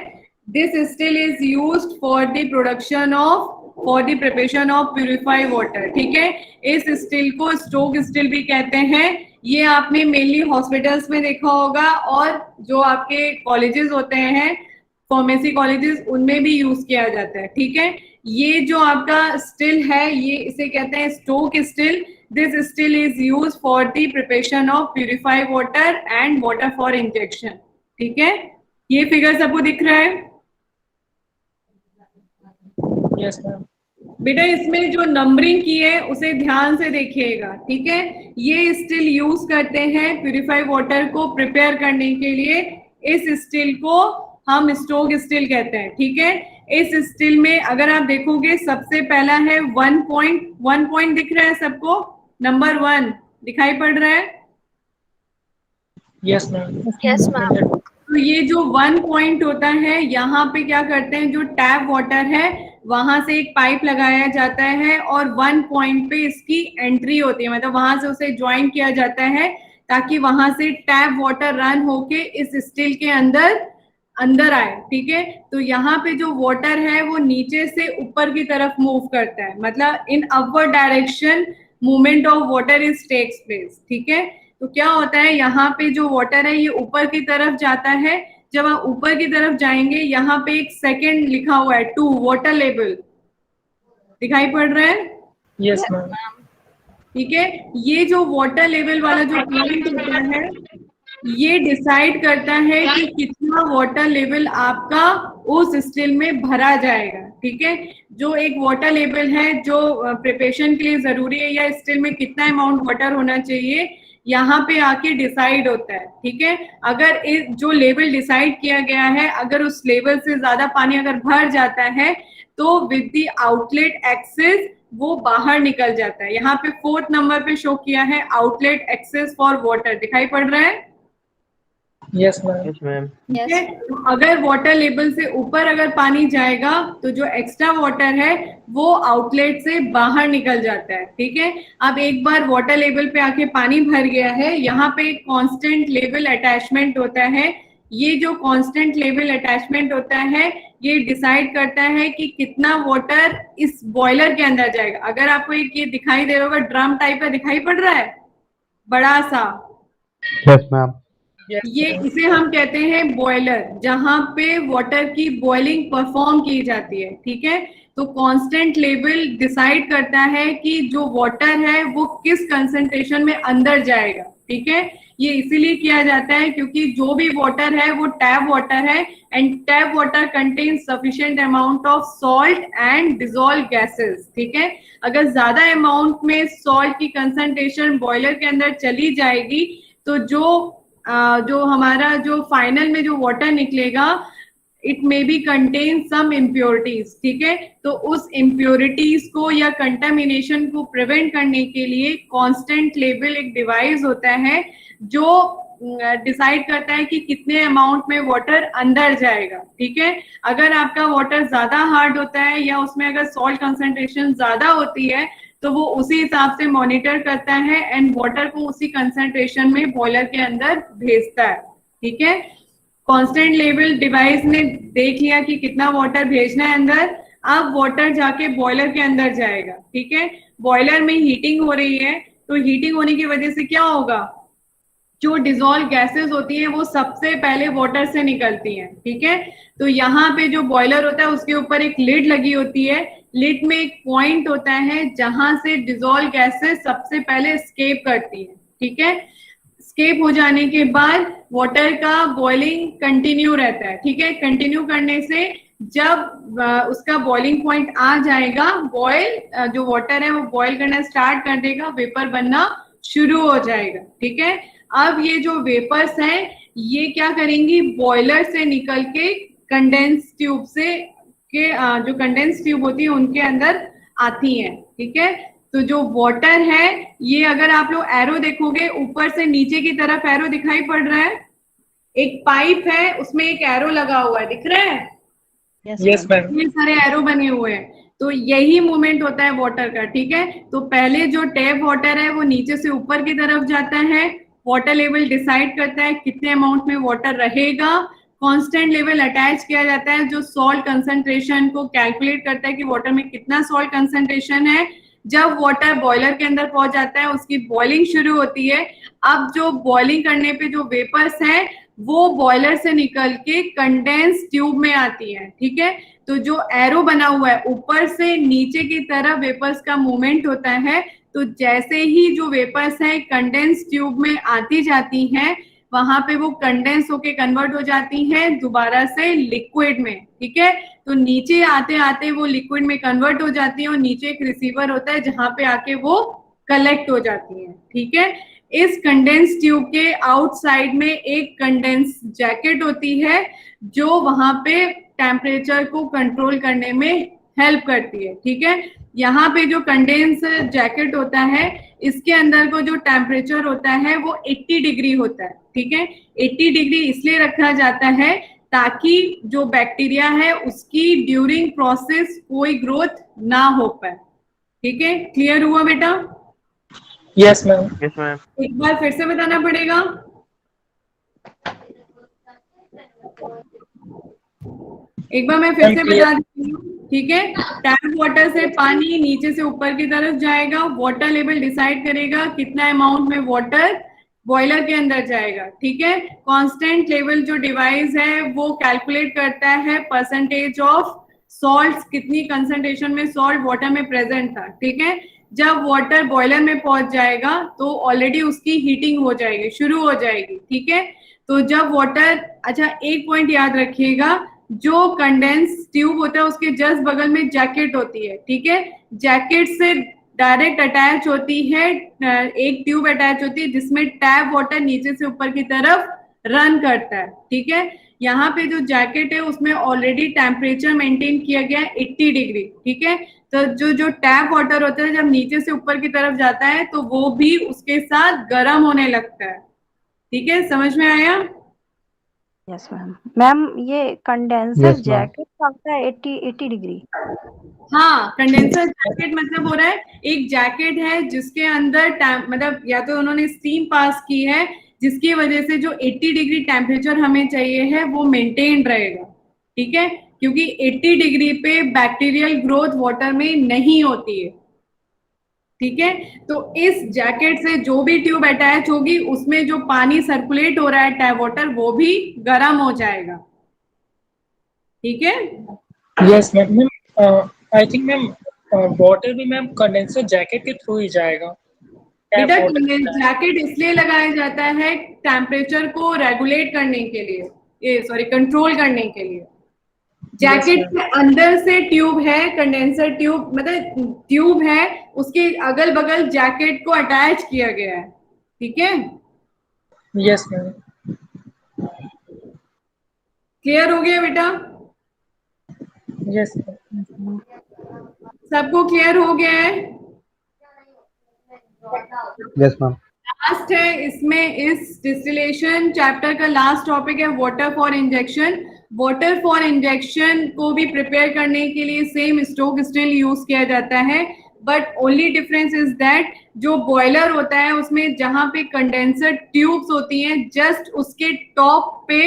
A: this still is used for the production of for the preparation of purified water. ठीक है, इस स्टिल को स्टोक स्टिल भी कहते हैं। ये आपने मेनली हॉस्पिटल्स में देखा होगा और जो आपके कॉलेजेस होते हैं फार्मेसी कॉलेजेस उनमें भी यूज किया जाता है। ठीक है, ये जो आपका स्टिल है ये इसे कहते हैं Stokes still. This still is use for the preparation of purified water and water for injection. ठीक है, ये फिगर सबको दिख रहा है?
B: Yes ma'am।
A: बेटा इसमें जो नंबरिंग की है उसे ध्यान से देखिएगा। ठीक है, ये स्टिल यूज करते हैं प्यूरिफाइड वाटर को प्रिपेयर करने के लिए। इस स्टिल को हम स्टोक स्टिल कहते हैं। ठीक है, इस स्टिल में अगर आप देखोगे सबसे पहला है 1 पॉइंट दिख रहा है सबको, नंबर 1 दिखाई पड़ रहा है?
B: Yes ma'am।
D: Yes ma'am।
A: तो ये जो 1 पॉइंट होता है यहाँ पे क्या करते हैं, जो टैप वाटर है वहां से एक पाइप लगाया जाता है और 1 पॉइंट पे इसकी एंट्री होती है, मतलब वहां से उसे ज्वाइन किया जाता है ताकि वहां से टैप वाटर रन होके इस स्टील के अंदर आए। ठीक है, तो यहाँ पे जो वाटर है वो नीचे से ऊपर की तरफ मूव करता है, मतलब in upward direction movement of water is takes place. ठीक है, तो क्या होता है, यहाँ पे जो वाटर है ये ऊपर की तरफ जाता है। जब आप ऊपर की तरफ जाएंगे, यहाँ पे एक सेकंड लिखा हुआ है 2, वाटर लेवल दिखाई पड़ रहा है,
B: Yes, ma'am.
A: ठीक है। ये जो वाटर लेवल वाला जो पॉइंट होता है, ये डिसाइड करता है कि कितना वाटर लेवल आपका उस स्टिल में भरा जाएगा, ठीक है। जो एक वाटर लेवल है जो प्रिपरेशन के लिए जरूरी है, या स्टिल में कितना अमाउंट वाटर होना चाहिए, यहाँ पे आके डिसाइड होता है, ठीक है। अगर जो लेवल डिसाइड किया गया है, अगर उस लेवल से ज्यादा पानी अगर भर जाता है तो विद द आउटलेट एक्सेस वो बाहर निकल जाता है। यहाँ पे 4th नंबर पे शो किया है आउटलेट एक्सेस फॉर वाटर, दिखाई पड़ रहा है।
B: Yes, ma'am.
E: Yes, ma'am.
A: ठीक है, तो अगर वाटर लेवल से ऊपर अगर पानी जाएगा तो जो एक्स्ट्रा वाटर है वो आउटलेट से बाहर निकल जाता है, ठीक है। अब एक बार वाटर लेवल पे आके पानी भर गया है, यहाँ पे एक कांस्टेंट लेवल अटैचमेंट होता है। ये जो कांस्टेंट लेवल अटैचमेंट होता है ये डिसाइड करता है कि कितना वाटर इस बॉयलर के अंदर जाएगा। अगर आपको एक ये दिखाई दे रहा होगा, ड्रम टाइप का दिखाई पड़ रहा है, बड़ा सा,
E: Yes, ma'am.
B: Yes,
A: ये
B: ma'am.
A: इसे हम कहते हैं बॉयलर, जहां पे वाटर की बॉइलिंग परफॉर्म की जाती है, ठीक है। तो कांस्टेंट लेवल डिसाइड करता है कि जो वाटर है वो किस कंसंट्रेशन में अंदर जाएगा, ठीक है। ये इसीलिए किया जाता है क्योंकि जो भी वाटर है वो टैप वाटर है, and tap water contains sufficient amount of salt and dissolve gases, ठीक है। अगर ज्यादा अमाउंट में सॉल्ट की कंसंट्रेशन बॉयलर के अंदर चली जाएगी तो जो हमारा जो फाइनल में जो वाटर निकलेगा, it may be contain some impurities, ठीक है। तो उस इम्प्योरिटीज को या कंटामिनेशन को प्रिवेंट करने के लिए कांस्टेंट लेवल एक डिवाइस होता है जो डिसाइड करता है कि कितने अमाउंट में वाटर अंदर जाएगा, ठीक है। अगर आपका वाटर ज्यादा हार्ड होता है या उसमें अगर सॉल्ट कंसंट्रेशन ज्यादा होती है तो वो उसी हिसाब से मॉनिटर करता है एंड वाटर को उसी कंसंट्रेशन में बॉयलर के अंदर भेजता है, ठीक है। कांस्टेंट लेवल डिवाइस ने देख लिया कि कितना वाटर भेजना है अंदर, अब वाटर जाके बॉयलर के अंदर जाएगा, ठीक है। बॉयलर में हीटिंग हो रही है, तो हीटिंग होने की वजह से क्या होगा, जो डिसॉल्व गैसेस होती है वो सबसे पहले वाटर से निकलती हैं, ठीक है। तो यहाँ पे जो बॉयलर होता है उसके ऊपर एक लिड लगी होती है, लिड में एक पॉइंट होता है जहां से डिसॉल्व गैसेस सबसे पहले एस्केप करती है, ठीक है। एस्केप हो जाने के बाद वाटर का बॉइलिंग कंटिन्यू रहता है, ठीक है। कंटिन्यू करने से जब उसका बॉइलिंग पॉइंट आ जाएगा, बॉयल जो वाटर है वो बॉयल करना स्टार्ट कर देगा, वेपर बनना शुरू हो जाएगा, ठीक है। अब ये जो वेपर्स हैं ये क्या करेंगी, बॉयलर से निकल के कंडेंस ट्यूब से के जो कंडेंस ट्यूब होती है उनके अंदर आती हैं, ठीक है। तो जो वाटर है ये, अगर आप लोग एरो देखोगे ऊपर से नीचे की तरफ एरो दिखाई पड़ रहा है, एक पाइप है उसमें एक एरो लगा हुआ है, दिख रहा है,
B: Yes, ma'am.
A: इतने सारे एरो बने हुए हैं। तो यही मूवमेंट होता है वाटर का, ठीक है। तो पहले जो टैप वाटर है वो नीचे से ऊपर की तरफ जाता है, वाटर लेवल डिसाइड करता है कितने अमाउंट में वाटर रहेगा, कांस्टेंट लेवल अटैच किया जाता है जो सॉल्ट कंसंट्रेशन को कैलकुलेट करता है कि वाटर में कितना सॉल्ट कंसंट्रेशन है। जब वाटर बॉयलर के अंदर पहुंच जाता है उसकी बॉइलिंग शुरू होती है। अब जो बॉइलिंग करने पे जो वेपर्स हैं वो बॉयलर से निकल के कंडेंस ट्यूब में आती है, ठीक है। तो जो एरो बना हुआ है ऊपर से नीचे की तरफ वेपर्स का मूवमेंट होता है, तो जैसे ही जो वेपर्स हैं कंडेंस ट्यूब में आती जाती हैं वहां पे वो कंडेंस होके कन्वर्ट हो जाती हैं दोबारा से लिक्विड में, ठीक है। तो नीचे आते आते वो लिक्विड में कन्वर्ट हो जाती है और नीचे एक रिसीवर होता है जहां पे आके वो कलेक्ट हो जाती है, ठीक है। इस कंडेंस ट्यूब के आउटसाइड में एक कंडेंस जैकेट होती है जो वहां पे टेम्परेचर को कंट्रोल करने में हेल्प करती है, ठीक है। यहाँ पे जो कंडेंस जैकेट होता है इसके अंदर को जो टेम्परेचर होता है वो 80 डिग्री होता है, ठीक है। 80 डिग्री इसलिए रखा जाता है ताकि जो बैक्टीरिया है उसकी ड्यूरिंग प्रोसेस कोई ग्रोथ ना हो पाए, ठीक है। क्लियर हुआ बेटा?
B: Yes, ma'am.
E: Yes, ma'am.
A: एक बार फिर से बताना पड़ेगा। एक बार मैं फिर से बता देती हूँ, ठीक है। टैप वाटर से पानी नीचे से ऊपर की तरफ जाएगा, वाटर लेवल डिसाइड करेगा कितना अमाउंट में वाटर बॉयलर के अंदर जाएगा, ठीक है। कांस्टेंट लेवल जो डिवाइस है वो कैलकुलेट करता है परसेंटेज ऑफ सॉल्ट, कितनी कंसंट्रेशन में सॉल्ट वाटर में प्रेजेंट था, ठीक है। जब वाटर बॉयलर में पहुंच जाएगा तो ऑलरेडी उसकी हीटिंग हो जाएगी, शुरू हो जाएगी, ठीक है। तो जब वाटर, अच्छा एक पॉइंट याद रखिएगा, जो कंडेंस ट्यूब होता है उसके जस्ट बगल में जैकेट होती है, ठीक है। जैकेट से डायरेक्ट अटैच होती है, एक ट्यूब अटैच होती है जिसमें टैप वाटर नीचे से ऊपर की तरफ रन करता है, ठीक है। यहाँ पे जो जैकेट है उसमें ऑलरेडी टेम्परेचर मेंटेन किया गया है 80 डिग्री, ठीक है। तो जो टैप वाटर होता है जब नीचे से ऊपर की तरफ जाता है तो वो भी उसके साथ गर्म होने लगता है, ठीक है। समझ में आया?
C: Yes ma'am. मैम ये कंडेंसर
E: Yes, ma'am.
C: जैकेट का होता है 80 डिग्री।
A: हाँ, कंडेंसर जैकेट मतलब हो रहा है एक जैकेट है जिसके अंदर मतलब या तो उन्होंने स्टीम पास की है जिसकी वजह से जो 80 डिग्री टेम्परेचर हमें चाहिए है वो मेंटेन रहेगा, ठीक है। क्योंकि 80 डिग्री पे बैक्टीरियल ग्रोथ वाटर में नहीं होती है, ठीक है। तो इस जैकेट से जो भी ट्यूब अटैच होगी उसमें जो पानी सर्कुलेट हो रहा है टैप वाटर वो भी गर्म हो जाएगा, ठीक है।
B: Yes ma'am. Ma'am I think ma'am water भी मैम कंडेंसर जैकेट के थ्रू ही जाएगा।
A: बेटा जैकेट इसलिए लगाया जाता है टेम्परेचर को रेगुलेट करने के लिए, ये सॉरी कंट्रोल करने के लिए। जैकेट
B: Yes,
A: के अंदर से ट्यूब है, कंडेंसर ट्यूब मतलब ट्यूब है, उसके अगल बगल जैकेट को अटैच किया गया है, ठीक है।
B: Yes ma'am.
A: क्लियर हो गया बेटा?
B: यस
A: सबको क्लियर हो गया है?
E: Yes, ma'am.
A: लास्ट है इसमें, इस डिस्टिलेशन चैप्टर का लास्ट टॉपिक है water for injection. Water for injection को भी प्रिपेयर करने के लिए सेम स्टोक स्टिल यूज किया जाता है, but only difference is that जो बॉयलर होता है उसमें जहां पे कंडेंसर ट्यूब्स होती हैं जस्ट उसके टॉप पे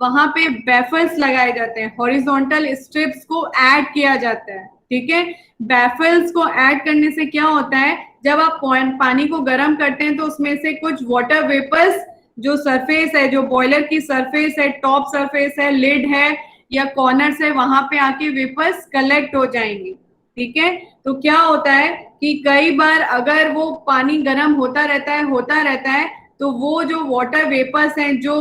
A: वहां पे बैफल्स लगाए जाते हैं, हॉरिजॉन्टल स्ट्रिप्स को ऐड किया जाता है, ठीक है। बैफल्स को ऐड करने से क्या होता है, जब आप पानी को गर्म करते हैं तो उसमें से कुछ वाटर वेपर्स जो सरफेस है, जो बॉयलर की सरफेस है, टॉप सरफेस है, लिड है या कॉर्नर है, वहां पे आके वेपर्स कलेक्ट हो जाएंगे, ठीक है। तो क्या होता है कि कई बार अगर वो पानी गर्म होता रहता है तो वो जो वाटर वेपर्स हैं जो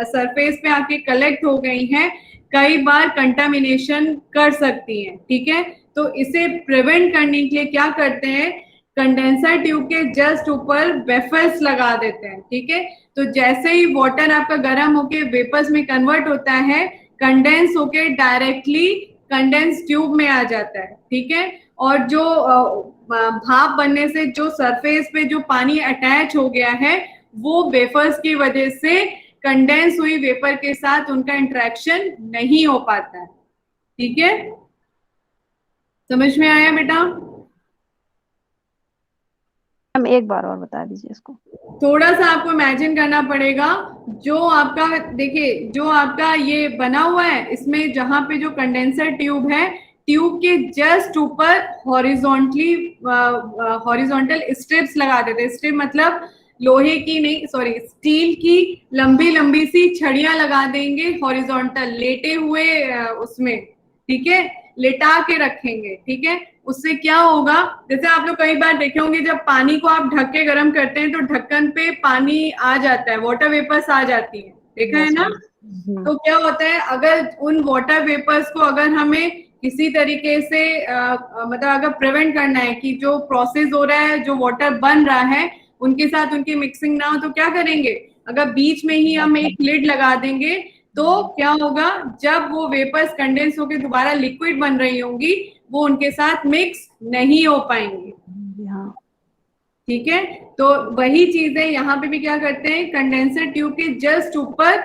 A: सरफेस पे आके कलेक्ट हो गई हैं कई बार कंटामिनेशन कर सकती हैं, ठीक है। तो इसे प्रिवेंट करने के लिए क्या करते हैं, कंडेंसर ट्यूब के जस्ट ऊपर वेफल्स लगा देते हैं, ठीक है। तो जैसे ही वाटर आपका गर्म होके वेपर्स में कन्वर्ट होता है, कंडेंस होके डायरेक्टली कंडेंस ट्यूब में आ जाता है, ठीक है। और जो भाप बनने से जो सरफेस पे जो पानी अटैच हो गया है वो वेफर्स की वजह से कंडेंस हुई वेपर के साथ उनका इंटरेक्शन नहीं हो पाता है, ठीक है। समझ में आया बेटा?
C: हम एक बार और बता दीजिए इसको।
A: थोड़ा सा आपको इमेजिन करना पड़ेगा, जो आपका देखिए जो आपका ये बना हुआ है इसमें जहां पे जो कंडेंसर ट्यूब है, ट्यूब के जस्ट ऊपर हॉरिजॉन्टल स्ट्रिप्स लगा देते हैं। स्ट्रिप मतलब लोहे की नहीं, सॉरी स्टील की लंबी लंबी सी छड़ियां लगा देंगे हॉरिजॉन्टल लेटे हुए उसमें, ठीक है, लेटा के रखेंगे, ठीक है। उससे क्या होगा, जैसे आप लोग कई बार देखे होंगे जब पानी को आप ढक के गर्म करते हैं तो ढक्कन पे पानी आ जाता है, वाटर वेपर्स आ जाती है, देखा है ना। तो क्या होता है, अगर उन वाटर वेपर्स को अगर हमें किसी तरीके से मतलब अगर प्रिवेंट करना है कि जो प्रोसेस हो रहा है, जो वाटर बन रहा है उनके साथ उनकी मिक्सिंग ना हो, तो क्या करेंगे, अगर बीच में ही हम एक लिड लगा देंगे तो क्या होगा, जब वो वेपर्स कंडेंस होकर दोबारा लिक्विड बन रही होंगी वो उनके साथ मिक्स नहीं हो पाएंगे, ठीक है। तो वही चीजें यहाँ पे भी क्या करते हैं, कंडेंसर ट्यूब के जस्ट ऊपर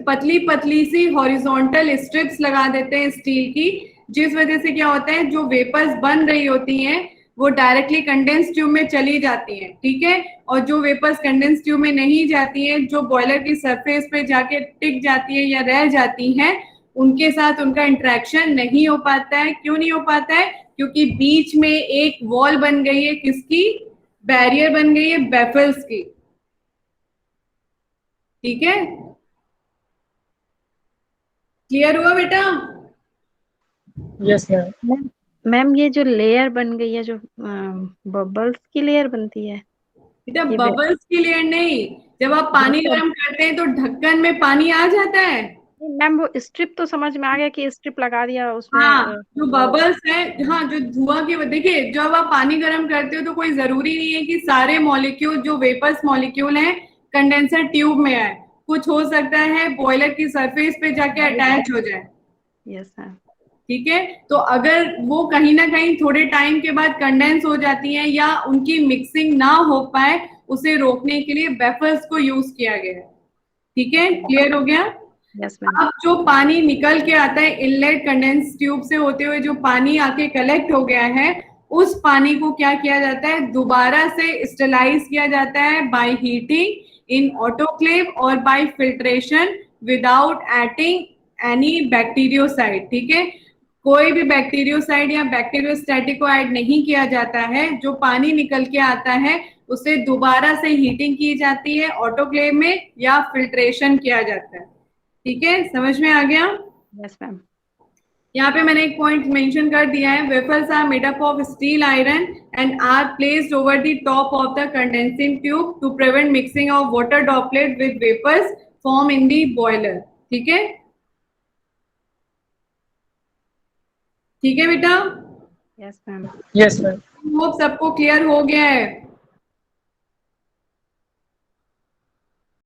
A: पतली पतली सी हॉरिजॉन्टल स्ट्रिप्स लगा देते हैं स्टील की, जिस वजह से क्या होता है जो वेपर्स बन रही होती हैं वो डायरेक्टली कंडेंस ट्यूब में चली जाती हैं, ठीक है। और जो वेपर्स कंडेंस ट्यूब में नहीं जाती हैं, जो बॉयलर की सरफेस पे जाके टिक जाती है या रह जाती हैं, उनके साथ उनका इंटरेक्शन नहीं हो पाता है। क्यों नहीं हो पाता है, क्योंकि बीच में एक वॉल बन गई है, किसकी, बैरियर बन गई है, बेफल्स की, ठीक है, क्लियर हुआ बेटा?
B: Yes ma'am.
C: मैम ये जो लेयर बन गई है, जो बबल्स की लेयर बनती है,
A: बेटा
C: ये
A: बबल्स की लेयर नहीं, जब आप पानी
C: Vapor।
A: गर्म करते हैं तो ढक्कन में पानी आ जाता है।
C: मैम वो स्ट्रिप तो समझ में आ गया कि स्ट्रिप लगा दिया उसमें
A: हाँ, जो
C: वो।
A: बबल्स है, हाँ, जो धुआं की, देखिए जब आप पानी गर्म करते हो तो कोई जरूरी नहीं है कि सारे मॉलिक्यूल जो वेपर्स मॉलिक्यूल हैं कंडेंसर ट्यूब में आए, कुछ हो सकता है बॉयलर की सरफेस पे जाके अटैच हो जाए।
C: Yes ma'am.
A: ठीक है, तो अगर वो कहीं ना कहीं थोड़े टाइम के बाद कंडेंस हो जाती है या उनकी मिक्सिंग ना हो पाए, उसे रोकने के लिए वेफर्स को यूज किया गया है। ठीक है, क्लियर हो गया?
C: Yes ma'am.
A: अब जो पानी निकल के आता है इनलेट कंडेंस ट्यूब से होते हुए, जो पानी आके कलेक्ट हो गया है, उस पानी को क्या किया जाता है, दोबारा से स्टरलाइज किया जाता है बाय हीटिंग इन ऑटोक्लेव और by filtration without adding any bacteriocide. ठीक है, कोई भी बैक्टीरियोसाइड या बैक्टीरियोस्टैटिक को ऐड नहीं किया जाता है। जो पानी निकल के आता है उसे दोबारा से हीटिंग की जाती है ऑटोक्लेव में या फिल्ट्रेशन किया जाता है। ठीक है, समझ में आ गया?
C: Yes ma'am.
A: यहाँ पे मैंने एक पॉइंट मेंशन कर दिया है, wafers are made up of steel iron and are placed over the top of the condensing tube to prevent mixing of water droplet with vapours form in the boiler. ठीक है, ठीक है बेटा,
C: yes ma'am.
B: Yes ma'am.
A: Hope सबको clear हो गया है।